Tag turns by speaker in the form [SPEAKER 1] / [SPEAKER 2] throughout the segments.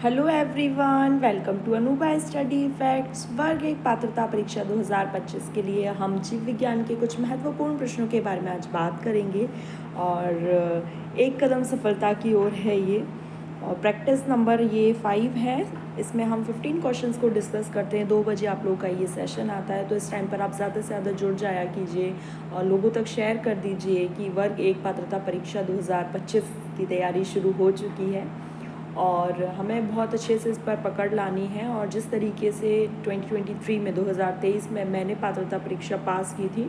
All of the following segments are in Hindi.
[SPEAKER 1] Hello everyone, welcome to Anooba study facts. वर्ग एक पात्रता परीक्षा 2025 के लिए हम जीव विज्ञान के कुछ महत्वपूर्ण प्रश्नों के बारे में आज बात करेंगे और एक कदम सफलता की ओर है ये। और प्रैक्टिस नंबर ये 5 है। इसमें हम 15 क्वेश्चंस को डिस्कस करते हैं। 2 बजे आप लोगों का ये सेशन आता है, तो इस टाइम पर आप ज़्यादा से ज़्यादा जुड़ जाया कीजिए और लोगों तक शेयर कर दीजिए कि वर्ग एक पात्रता परीक्षा 2025 की तैयारी शुरू हो चुकी है और हमें बहुत अच्छे से इस पर पकड़ लानी है। और जिस तरीके से 2023 में 2023 में मैंने पात्रता परीक्षा पास की थी,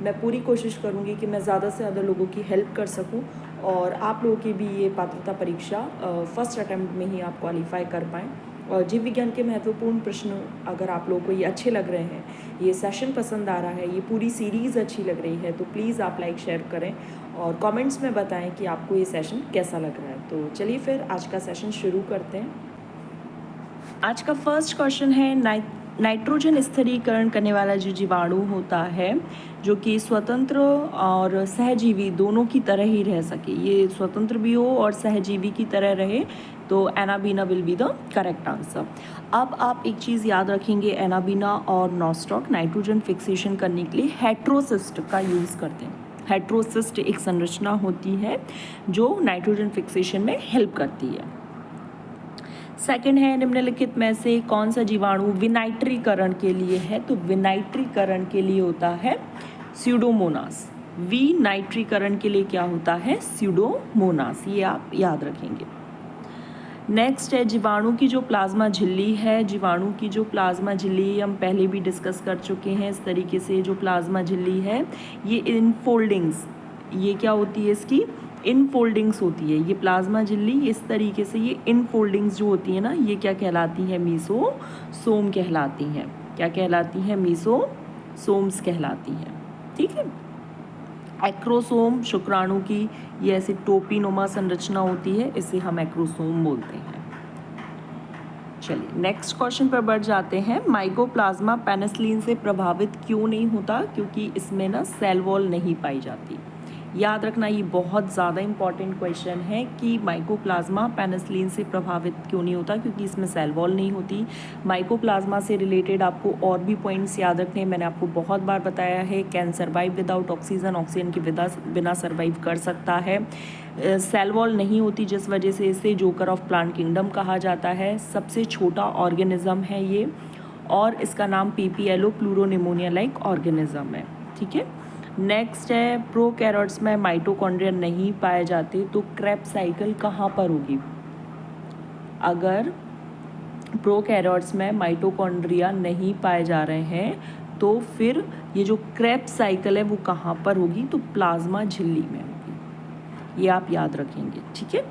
[SPEAKER 1] मैं पूरी कोशिश करूँगी कि मैं ज़्यादा से ज़्यादा लोगों की हेल्प कर सकूँ और आप लोगों की भी ये पात्रता परीक्षा फर्स्ट अटैम्प्ट में ही आप क्वालिफाई कर पाएँ। और जीव विज्ञान के महत्वपूर्ण प्रश्न अगर आप लोगों को ये अच्छे लग रहे हैं, ये सेशन पसंद आ रहा है, ये पूरी सीरीज़ अच्छी लग रही है, तो प्लीज़ आप लाइक शेयर करें और कमेंट्स में बताएं कि आपको ये सेशन कैसा लग रहा है। तो चलिए फिर आज का सेशन शुरू करते हैं। आज का फर्स्ट क्वेश्चन है, नाइट्रोजन स्थिरीकरण करने वाला जो जीवाणु होता है जो कि स्वतंत्र और सहजीवी दोनों की तरह ही रह सके, ये स्वतंत्र भी हो और सहजीवी की तरह रहे, तो anabaena will be the correct answer. अब आप एक चीज़ याद रखेंगे, एनाबीना और नॉस्टॉक नाइट्रोजन फिक्सेशन करने के लिए हेट्रोसिस्ट का यूज़ करते हैं। हेट्रोसिस्ट एक संरचना होती है जो नाइट्रोजन फिक्सेशन में हेल्प करती है। सेकंड है, निम्नलिखित में से कौन सा जीवाणु विनाइट्रीकरण के लिए है? तो विनाइट्रीकरण के लिए होता है स्यूडोमोनास। विनाइट्रीकरण के लिए क्या होता है? स्यूडोमोनास। ये आप याद रखेंगे। नेक्स्ट है, जीवाणु की जो प्लाज्मा झिल्ली है, जीवाणु की जो प्लाज्मा झिल्ली हम पहले भी डिस्कस कर चुके हैं। इस तरीके से जो प्लाज्मा झिल्ली है ये इनफोल्डिंग्स, ये क्या होती है? इसकी इनफोल्डिंग्स होती है। ये प्लाज्मा झिल्ली इस तरीके से, ये इनफोल्डिंग्स जो होती है ना, ये क्या कहलाती है? मीसोसोम कहलाती हैं। क्या कहलाती हैं? मीसोसोम्स कहलाती हैं। ठीक है। एक्रोसोम शुक्राणु की ये ऐसी टोपीनुमा संरचना होती है, इसे हम एक्रोसोम बोलते हैं। चलिए नेक्स्ट क्वेश्चन पर बढ़ जाते हैं। माइकोप्लाज्मा पेनिसिलिन से प्रभावित क्यों नहीं होता? क्योंकि इसमें ना सेल वॉल नहीं पाई जाती। याद रखना, ये बहुत ज़्यादा इंपॉर्टेंट क्वेश्चन है कि माइकोप्लाज्मा पेनिसिलिन से प्रभावित क्यों नहीं होता? क्योंकि इसमें सेल वॉल नहीं होती। माइकोप्लाज्मा से रिलेटेड आपको और भी पॉइंट्स याद रखने हैं, मैंने आपको बहुत बार बताया है। Can survive without oxygen, oxygen के बिना सर्वाइव कर सकता है। सेल वॉल नहीं होती जिस वजह से इसे जोकर ऑफ प्लांट किंगडम कहा जाता है। सबसे छोटा ऑर्गेनिज्म है ये और इसका नाम पीपीएलओ प्लूरोनिमोनिया लाइक ऑर्गेनिज्म है। ठीक है। नेक्स्ट है, प्रोकैरियोट्स में माइटोकॉन्ड्रिया नहीं पाए जाते, तो क्रेब्स साइकिल कहाँ पर होगी? अगर प्रोकैरियोट्स में माइटोकॉन्ड्रिया नहीं पाए जा रहे हैं तो फिर ये जो क्रेब्स साइकिल है वो कहाँ पर होगी? तो प्लाज्मा झिल्ली में होगी। ये आप याद रखेंगे। ठीक है।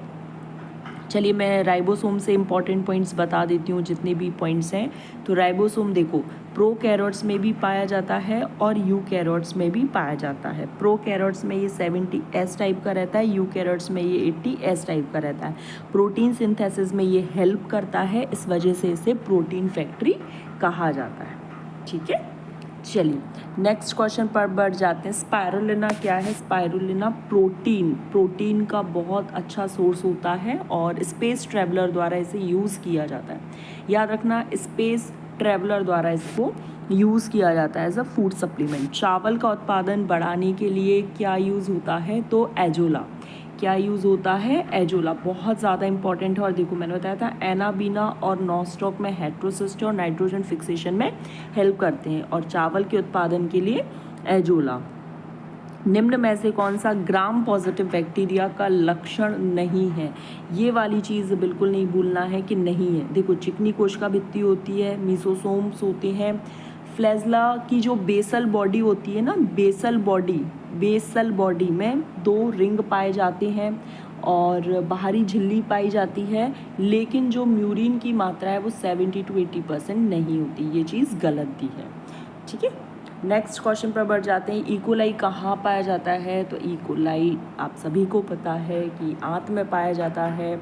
[SPEAKER 1] चलिए मैं राइबोसोम से इंपॉर्टेंट पॉइंट्स बता देती हूँ, जितने भी पॉइंट्स हैं। तो राइबोसोम देखो, प्रोकैरियोट्स में भी पाया जाता है और यूकैरियोट्स में भी पाया जाता है। प्रोकैरियोट्स में ये 70S टाइप का रहता है, यूकैरियोट्स में ये 80S टाइप का रहता है। प्रोटीन सिंथेसिस में ये हेल्प करता है, इस वजह से इसे प्रोटीन फैक्ट्री कहा जाता है। ठीक है। चलिए नेक्स्ट क्वेश्चन पर बढ़ जाते हैं। स्पाइरुलिना क्या है? स्पाइरुलिना प्रोटीन का बहुत अच्छा सोर्स होता है और स्पेस ट्रैवलर द्वारा इसे यूज़ किया जाता है। याद रखना, स्पेस ट्रैवलर द्वारा इसको यूज़ किया जाता है एज अ फूड सप्लीमेंट। चावल का उत्पादन बढ़ाने के लिए क्या यूज़ होता है? तो एजोला। क्या यूज़ होता है? एजोला। बहुत ज़्यादा इंपॉर्टेंट है। और देखो मैंने बताया था एनाबीना और नॉस्टॉक में हेट्रोसिस्ट और नाइट्रोजन फिक्सेशन में हेल्प करते हैं और चावल के उत्पादन के लिए एजोला। निम्न में से कौन सा ग्राम पॉजिटिव बैक्टीरिया का लक्षण नहीं है? ये वाली चीज़ बिल्कुल नहीं भूलना है कि नहीं है। देखो चिकनी कोशिका भित्ति होती है, मीसोसोम्स होते हैं, फ्लैजला की जो बेसल बॉडी होती है ना, बेसल बॉडी में 2 रिंग पाए जाते हैं और बाहरी झिल्ली पाई जाती है, लेकिन जो म्यूरिन की मात्रा है वो 70 to 80% नहीं होती। ये चीज़ गलत दी है। ठीक है। नेक्स्ट क्वेश्चन पर बढ़ जाते हैं। इकोलाई कहाँ पाया जाता है? तो इकोलाई आप सभी को पता है कि आंत में पाया जाता है।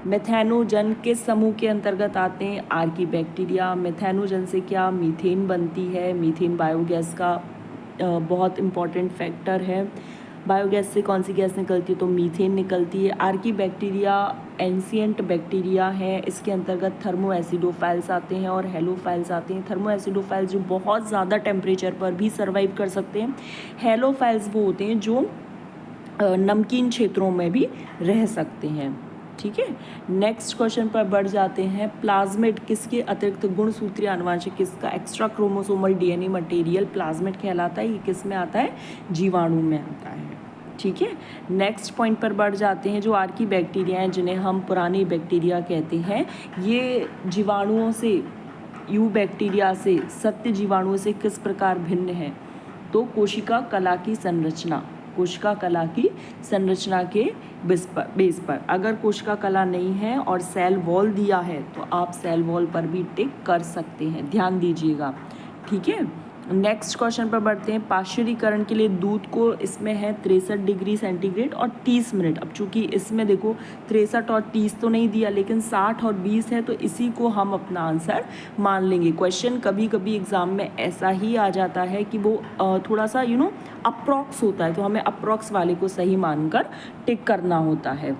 [SPEAKER 1] मेथेनोजन किस समूह के अंतर्गत आते हैं? Archie bacteria. मेथेनोजन से क्या? मीथेन बनती है। मीथेन बायोगैस का बहुत इम्पॉर्टेंट फैक्टर है। बायोगैस से कौन सी गैस निकलती है, तो मीथेन निकलती है। आर्कीबैक्टीरिया एंशिएंट बैक्टीरिया है, इसके अंतर्गत थर्मो एसिडोफाइल्स आते हैं और हेलोफाइल्स आते हैं। थर्मो एसिडोफाइल्स जो बहुत ज़्यादा टेम्परेचर पर भी सर्वाइव कर सकते हैं। हेलोफाइल्स वो होते हैं जो नमकीन क्षेत्रों में भी रह सकते हैं। ठीक है, नेक्स्ट क्वेश्चन पर बढ़ जाते हैं। प्लाज्मिड किसके अतिरिक्त गुणसूत्रीय आनुवंशिक, किसका extra chromosomal DNA material plasmid कहलाता है। ये किस में आता है, जीवाणु में आता है। ठीक है, नेक्स्ट पॉइंट पर बढ़ जाते हैं। जो आर्की बैक्टीरिया हैं जिन्हें हम पुरानी बैक्टीरिया कहते हैं, ये जीवाणुओं से, यू बैक्टीरिया से, सत्य जीवाणुओं से किस प्रकार भिन्न है, तो कोशिका कला की संरचना, कोशिका कला की संरचना के बेस पर। अगर कोशिका कला नहीं है और सेल वॉल दिया है तो आप सेल वॉल पर भी टिक कर सकते हैं, ध्यान दीजिएगा। ठीक है, नेक्स्ट क्वेश्चन पर बढ़ते हैं। पाश्चुरीकरण के लिए दूध को, इसमें है 63 डिग्री सेंटीग्रेड और 30 मिनट। अब चूंकि इसमें देखो 63 और 30 तो नहीं दिया, लेकिन 60 और 20 है, तो इसी को हम अपना आंसर मान लेंगे। क्वेश्चन कभी कभी एग्जाम में ऐसा ही आ जाता है कि वो थोड़ा सा अप्रॉक्स होता है, तो हमें अप्रॉक्स वाले को सही मानकर टिक करना होता है।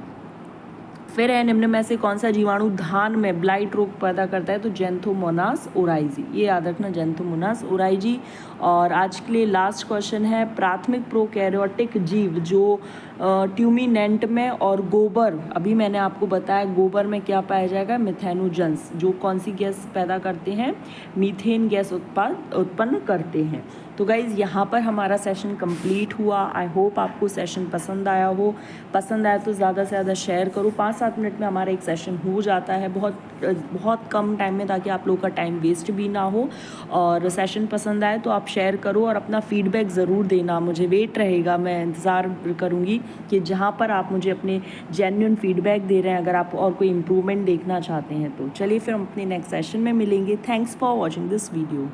[SPEAKER 1] फिर है, निम्न में से कौन सा जीवाणु धान में ब्लाइट रोग पैदा करता है, तो जेंथोमोनास ओराइजी, ये याद रखना, जेंथोमोनास ओराइजी। और आज के लिए लास्ट क्वेश्चन है। प्राथमिक प्रोकैरियोटिक जीव जो ट्यूमिनेंट में और गोबर, अभी मैंने आपको बताया गोबर में क्या पाया जाएगा, मिथेनोजन्स, जो कौन सी गैस पैदा करते हैं, मीथेन गैस उत्पन्न करते हैं। तो गाइज़ यहाँ पर हमारा सेशन कंप्लीट हुआ। आई होप आपको सेशन पसंद आया हो। पसंद आया तो ज़्यादा से ज़्यादा शेयर करो। 5-7 मिनट में हमारा एक सेशन हो जाता है, बहुत कम टाइम में, ताकि आप लोगों का टाइम वेस्ट भी ना हो। और सेशन पसंद आए तो आप शेयर करो और अपना फीडबैक ज़रूर देना, मुझे वेट रहेगा, मैं इंतज़ार करूँगी कि जहाँ पर आप मुझे अपने जेन्युइन फीडबैक दे रहे हैं, अगर आप और कोई इम्प्रूवमेंट देखना चाहते हैं तो। चलिए फिर हम अपने नेक्स्ट सेशन में मिलेंगे। Thanks for watching this video.